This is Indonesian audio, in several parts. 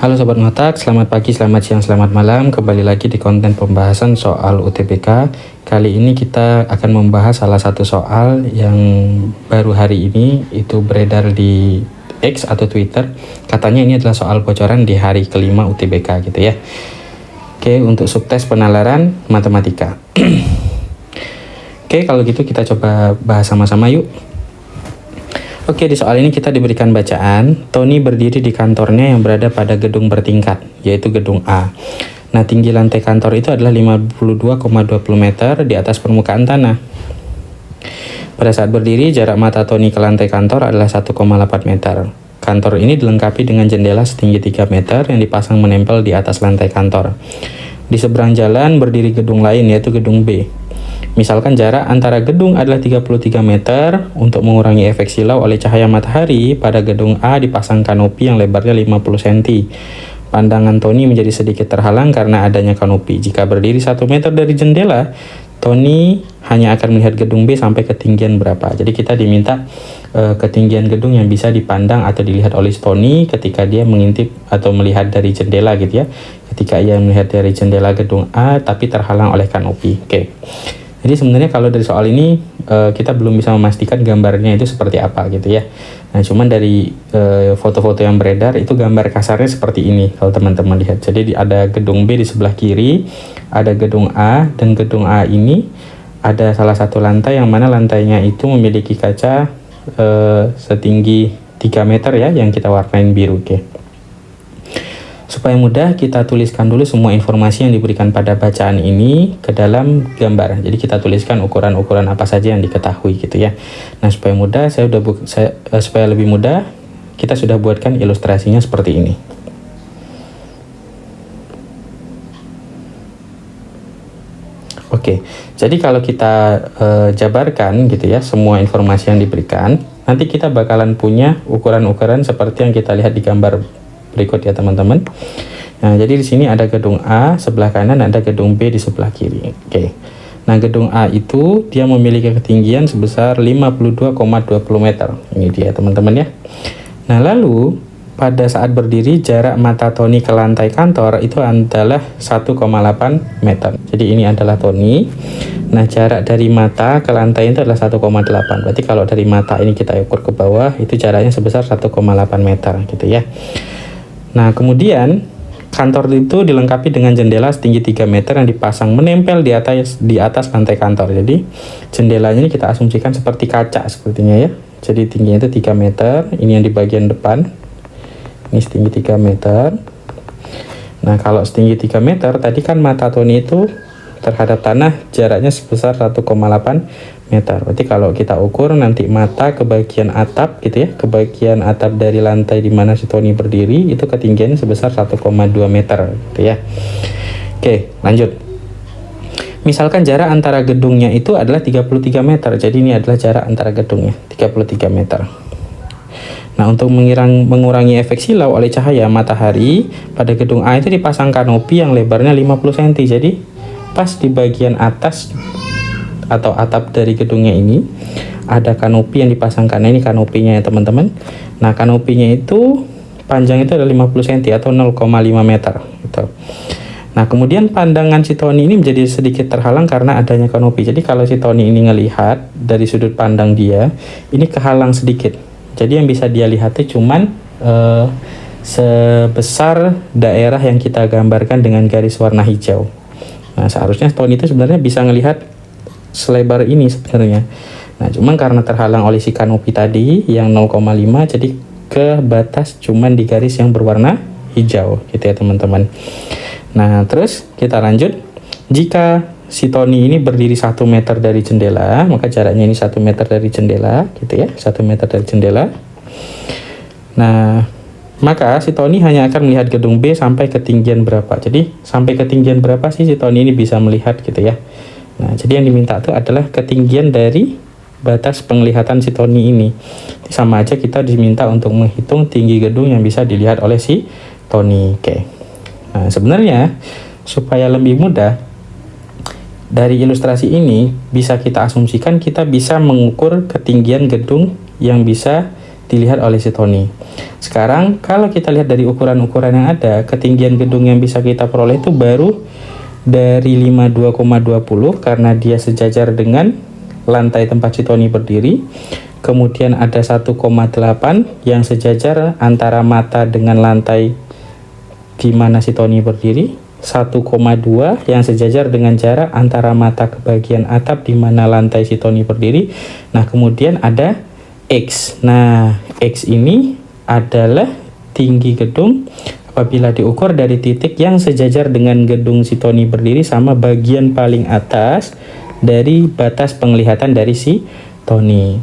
Halo Sobat Ngotak, selamat pagi, selamat siang, selamat malam. Kembali lagi di konten pembahasan soal UTBK. Kali ini kita akan membahas salah satu soal yang baru hari ini itu beredar di X atau Twitter. Katanya ini adalah soal bocoran di hari kelima UTBK gitu ya. Oke, untuk subtes penalaran matematika. Oke, kalau gitu kita coba bahas sama-sama yuk. Oke, di soal ini kita diberikan bacaan, Tony berdiri di kantornya yang berada pada gedung bertingkat, yaitu gedung A. Nah, tinggi lantai kantor itu adalah 52,20 meter di atas permukaan tanah. Pada saat berdiri, jarak mata Tony ke lantai kantor adalah 1,8 meter. Kantor ini dilengkapi dengan jendela setinggi 3 meter yang dipasang menempel di atas lantai kantor. Di seberang jalan berdiri gedung lain, yaitu gedung B. Misalkan jarak antara gedung adalah 33 meter, untuk mengurangi efek silau oleh cahaya matahari, pada gedung A dipasang kanopi yang lebarnya 50 cm. Pandangan Tony menjadi sedikit terhalang karena adanya kanopi. Jika berdiri 1 meter dari jendela, Tony hanya akan melihat gedung B sampai ketinggian berapa. Jadi kita diminta ketinggian gedung yang bisa dipandang atau dilihat oleh Tony ketika dia mengintip atau melihat dari jendela gitu ya. Ketika ia melihat dari jendela gedung A tapi terhalang oleh kanopi. Oke. Jadi sebenarnya kalau dari soal ini kita belum bisa memastikan gambarnya itu seperti apa gitu ya. Nah, cuman dari foto-foto yang beredar itu gambar kasarnya seperti ini kalau teman-teman lihat. Jadi ada gedung B di sebelah kiri, ada gedung A, dan gedung A ini ada salah satu lantai yang mana lantainya itu memiliki kaca setinggi 3 meter ya, yang kita warnain biru. Oke. Supaya mudah, kita tuliskan dulu semua informasi yang diberikan pada bacaan ini ke dalam gambar. Jadi kita tuliskan ukuran-ukuran apa saja yang diketahui gitu ya. Nah, supaya mudah, supaya lebih mudah, kita sudah buatkan ilustrasinya seperti ini. Oke, jadi kalau kita jabarkan gitu ya, semua informasi yang diberikan, nanti kita bakalan punya ukuran-ukuran seperti yang kita lihat di gambar berikut ya teman-teman. Nah, jadi di sini ada gedung A sebelah kanan, ada gedung B di sebelah kiri. Oke. Nah, gedung A itu dia memiliki ketinggian sebesar 52,20 meter. Ini dia teman-teman ya. Nah, lalu pada saat berdiri jarak mata Tony ke lantai kantor itu adalah 1,8 meter. Jadi ini adalah Tony. Nah, jarak dari mata ke lantai itu adalah 1,8. Berarti kalau dari mata ini kita ukur ke bawah, itu jaraknya sebesar 1,8 meter gitu ya. Nah, kemudian kantor itu dilengkapi dengan jendela setinggi 3 meter yang dipasang menempel di atas lantai kantor. Jadi jendelanya ini kita asumsikan seperti kaca sepertinya ya. Jadi tingginya itu 3 meter. Ini yang di bagian depan. Ini setinggi 3 meter. Nah, kalau setinggi 3 meter tadi kan mata Tony itu terhadap tanah jaraknya sebesar 1,8 meter. Berarti kalau kita ukur nanti mata ke bagian atap gitu ya, ke bagian atap dari lantai di mana si Tony berdiri itu ketinggiannya sebesar 1,2 meter gitu ya. Oke, lanjut. Misalkan jarak antara gedungnya itu adalah 33 meter. Jadi ini adalah jarak antara gedungnya, 33 meter. Nah, untuk mengurangi efek silau oleh cahaya matahari, pada gedung A itu dipasang kanopi yang lebarnya 50 cm. Jadi pas di bagian atas atau atap dari gedungnya ini ada kanopi yang dipasang, karena ini kanopinya ya teman-teman. Nah, kanopinya itu panjang itu adalah 50 cm atau 0,5 meter gitu. Nah, kemudian pandangan si Tony ini menjadi sedikit terhalang karena adanya kanopi. Jadi kalau si Tony ini ngelihat dari sudut pandang dia, ini kehalang sedikit. Jadi yang bisa dia lihat itu cuman sebesar daerah yang kita gambarkan dengan garis warna hijau. Nah, seharusnya Tony itu sebenarnya bisa ngelihat selebar ini sebenarnya. Nah, cuman karena terhalang oleh si kanopi tadi yang 0,5, jadi ke batas cuman di garis yang berwarna hijau gitu ya teman-teman. Nah, terus kita lanjut. Jika si Tony ini berdiri 1 meter dari jendela, maka jaraknya ini 1 meter dari jendela gitu ya, 1 meter dari jendela. Nah, maka si Tony hanya akan melihat gedung B sampai ketinggian berapa. Jadi sampai ketinggian berapa sih si Tony ini bisa melihat gitu ya. Nah, jadi yang diminta itu adalah ketinggian dari batas penglihatan si Tony ini. Sama aja kita diminta untuk menghitung tinggi gedung yang bisa dilihat oleh si Tony. Oke. Nah, sebenarnya supaya lebih mudah, dari ilustrasi ini bisa kita asumsikan kita bisa mengukur ketinggian gedung yang bisa dilihat oleh si Tony. Sekarang kalau kita lihat dari ukuran-ukuran yang ada, ketinggian gedung yang bisa kita peroleh itu baru dari 52,20 karena dia sejajar dengan lantai tempat si Tony berdiri. Kemudian ada 1,8 yang sejajar antara mata dengan lantai di mana si Tony berdiri. 1,2 yang sejajar dengan jarak antara mata ke bagian atap di mana lantai si Tony berdiri. Nah, kemudian ada X. Nah, X ini adalah tinggi gedung apabila diukur dari titik yang sejajar dengan gedung si Tony berdiri sama bagian paling atas dari batas penglihatan dari si Tony.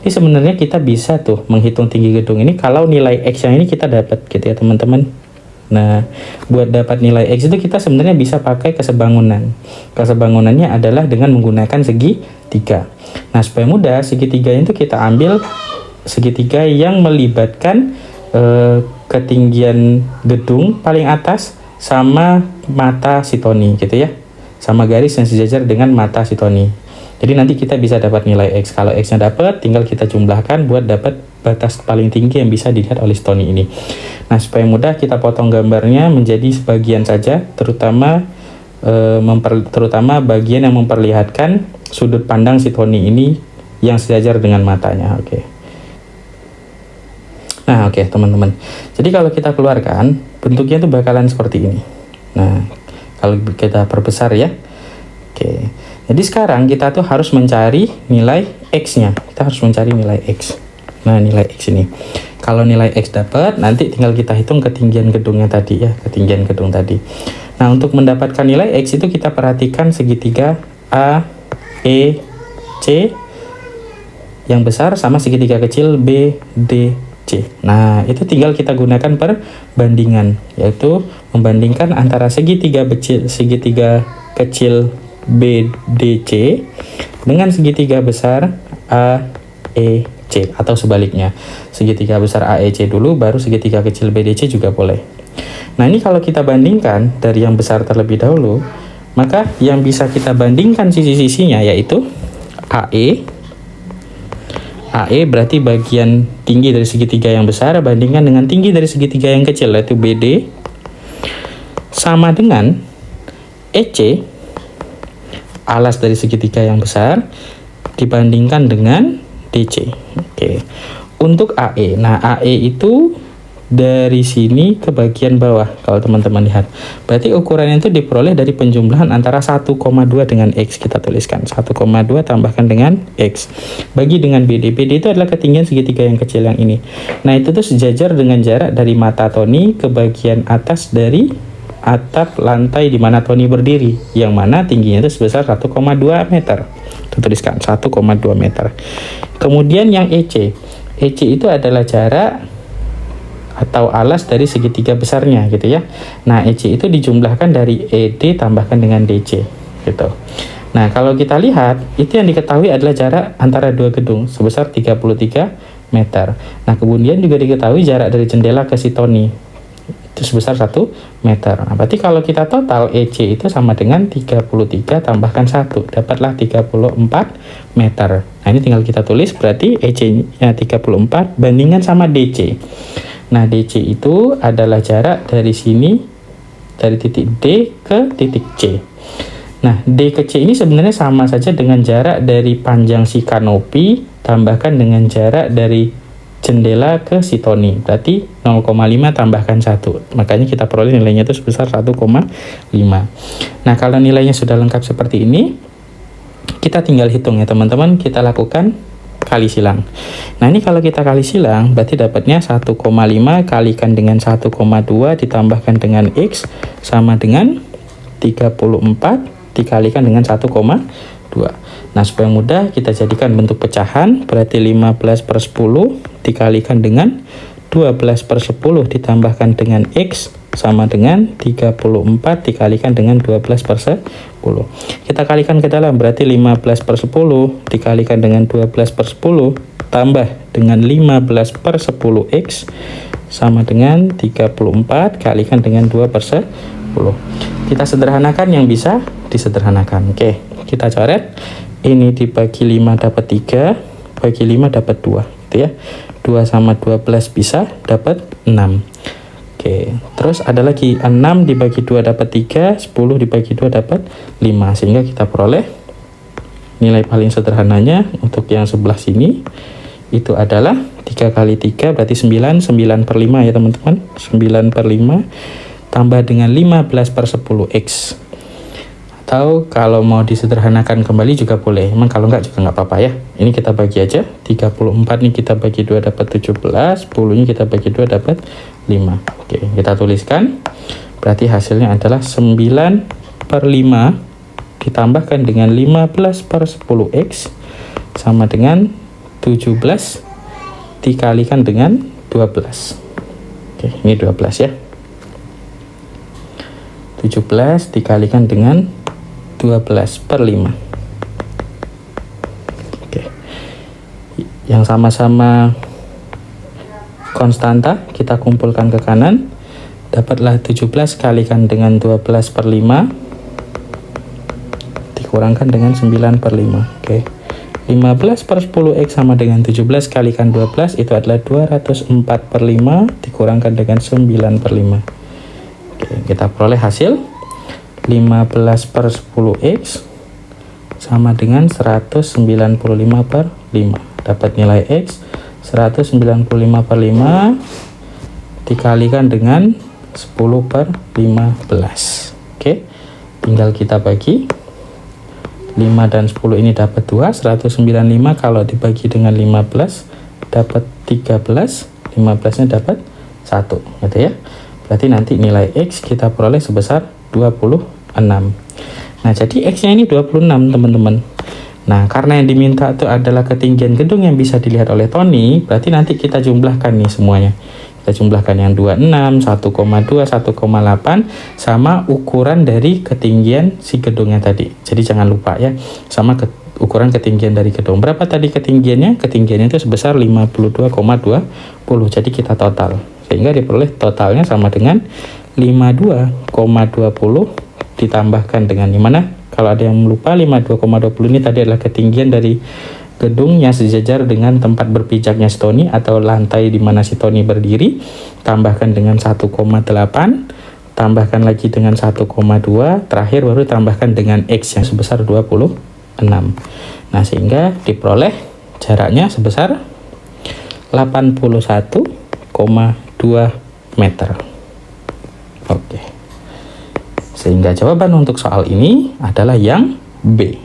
Ini sebenarnya kita bisa tuh menghitung tinggi gedung ini kalau nilai X yang ini kita dapat gitu ya teman-teman. Nah, buat dapat nilai X itu kita sebenarnya bisa pakai kesebangunan. Kesebangunannya adalah dengan menggunakan segitiga. Nah, supaya mudah, segitiga itu kita ambil segitiga yang melibatkan ketinggian gedung paling atas sama mata si Tony gitu ya. Sama garis yang sejajar dengan mata si Tony. Jadi nanti kita bisa dapat nilai X. Kalau X-nya dapat, tinggal kita jumlahkan buat dapat batas paling tinggi yang bisa dilihat oleh si Tony ini. Nah, supaya mudah kita potong gambarnya menjadi sebagian saja, terutama bagian yang memperlihatkan sudut pandang si Tony ini yang sejajar dengan matanya. Oke. Nah, oke teman-teman. Jadi kalau kita keluarkan, bentuknya itu bakalan seperti ini. Nah, kalau kita perbesar ya. Oke. Jadi sekarang kita tuh harus mencari nilai X-nya. Kita harus mencari nilai X. Nah, nilai X ini. Kalau nilai X dapat, nanti tinggal kita hitung ketinggian gedungnya tadi ya, ketinggian gedung tadi. Nah, untuk mendapatkan nilai X itu kita perhatikan segitiga A, E, C yang besar sama segitiga kecil B, D, C. Nah, itu tinggal kita gunakan perbandingan, yaitu membandingkan antara segitiga kecil B, D, C dengan segitiga besar A, E, C, atau sebaliknya. Segitiga besar A, E, C dulu, baru segitiga kecil B, D, C juga boleh. Nah, ini kalau kita bandingkan dari yang besar terlebih dahulu, maka yang bisa kita bandingkan sisi-sisinya yaitu AE. AE berarti bagian tinggi dari segitiga yang besar bandingkan dengan tinggi dari segitiga yang kecil yaitu BD sama dengan EC, alas dari segitiga yang besar dibandingkan dengan DC. Oke. Untuk AE. Nah, AE itu dari sini ke bagian bawah kalau teman-teman lihat. Berarti ukurannya itu diperoleh dari penjumlahan antara 1,2 dengan X. Kita tuliskan 1,2 tambahkan dengan X bagi dengan BD. BD itu adalah ketinggian segitiga yang kecil yang ini. Nah, itu tuh sejajar dengan jarak dari mata Tony ke bagian atas dari atap lantai di mana Tony berdiri, yang mana tingginya itu sebesar 1,2 meter. Kita tuliskan 1,2 meter. Kemudian yang EC. EC itu adalah jarak atau alas dari segitiga besarnya gitu ya. Nah, EC itu dijumlahkan dari ED tambahkan dengan DC gitu. Nah, kalau kita lihat itu yang diketahui adalah jarak antara dua gedung sebesar 33 meter. Nah, kemudian juga diketahui jarak dari jendela ke si Tony itu sebesar 1 meter. Nah, berarti kalau kita total EC itu sama dengan 33 tambahkan 1, dapatlah 34 meter. Nah, ini tinggal kita tulis berarti EC-nya 34 bandingan sama DC. Nah, DC itu adalah jarak dari sini, dari titik D ke titik C. Nah, D ke C ini sebenarnya sama saja dengan jarak dari panjang si kanopi tambahkan dengan jarak dari jendela ke si Tony. Berarti 0,5 tambahkan 1. Makanya kita peroleh nilainya itu sebesar 1,5. Nah, kalau nilainya sudah lengkap seperti ini, kita tinggal hitung ya teman-teman. Kita lakukan kali silang. Nah, ini kalau kita kali silang berarti dapatnya 1,5 kalikan dengan 1,2 ditambahkan dengan X sama dengan 34 dikalikan dengan 1,2. Nah, supaya mudah kita jadikan bentuk pecahan, berarti 15 per 10 dikalikan dengan 12 per 10 ditambahkan dengan X sama dengan 34 dikalikan dengan 12 per 10. Kita kalikan ke dalam, berarti 15 per 10 dikalikan dengan 12 per 10 tambah dengan 15 per 10X sama dengan 34 kalikan dengan 2 per 10. Kita sederhanakan yang bisa disederhanakan. Oke, kita coret. Ini dibagi 5 dapat 3, bagi 5 dapat 2 gitu ya. 2 sama 12 bisa dapat 6. Oke, terus ada lagi 6 dibagi 2 dapat 3, 10 dibagi 2 dapat 5. Sehingga kita peroleh nilai paling sederhananya untuk yang sebelah sini itu adalah 3 kali 3 berarti 9, 9 per 5 ya teman-teman. 9 per 5 tambah dengan 15 per 10x. Atau kalau mau disederhanakan kembali juga boleh, emang kalau enggak juga nggak apa-apa ya. Ini kita bagi aja, 34 nih kita bagi 2 dapat 17, 10 nya kita bagi 2 dapat 5. Oke, kita tuliskan, berarti hasilnya adalah 9 per 5 ditambahkan dengan 15 per 10x sama dengan 17 dikalikan dengan 12. Oke, ini 12 ya. 17 dikalikan dengan 12 per 5. Oke. Yang sama-sama konstanta kita kumpulkan ke kanan. Dapatlah 17 kalikan dengan 12 per 5 dikurangkan dengan 9 per 5. Oke. 15 per 10x sama dengan 17 kalikan 12 itu adalah 204 per 5 dikurangkan dengan 9 per 5. Oke, kita peroleh hasil 15 per 10x sama dengan 195 per 5. Dapat nilai x 195 per 5 dikalikan dengan 10 per 15. Oke, tinggal kita bagi 5 dan 10 ini dapat 2, 195 kalau dibagi dengan 15 dapat 13, 15 nya dapat 1 gitu ya. Berarti nanti nilai x kita peroleh sebesar 26. Nah, jadi x nya ini 26 teman-teman. Nah, karena yang diminta itu adalah ketinggian gedung yang bisa dilihat oleh Tony, berarti nanti kita jumlahkan nih semuanya. Kita jumlahkan yang 26, 1,2, 1,8 sama ukuran dari ketinggian si gedungnya tadi. Jadi jangan lupa ya, sama ukuran ketinggian dari gedung. Berapa tadi ketinggiannya? Ketinggiannya itu sebesar 52,20. Jadi kita total. Sehingga diperoleh totalnya sama dengan 52,20 ditambahkan dengan dimana kalau ada yang lupa 52,20 ini tadi adalah ketinggian dari gedungnya sejajar dengan tempat berpijaknya si Tony atau lantai di mana si Tony berdiri, tambahkan dengan 1,8, tambahkan lagi dengan 1,2, terakhir baru tambahkan dengan x yang sebesar 26. Nah, sehingga diperoleh jaraknya sebesar 81,2 meter. Oke. Sehingga jawaban untuk soal ini adalah yang B.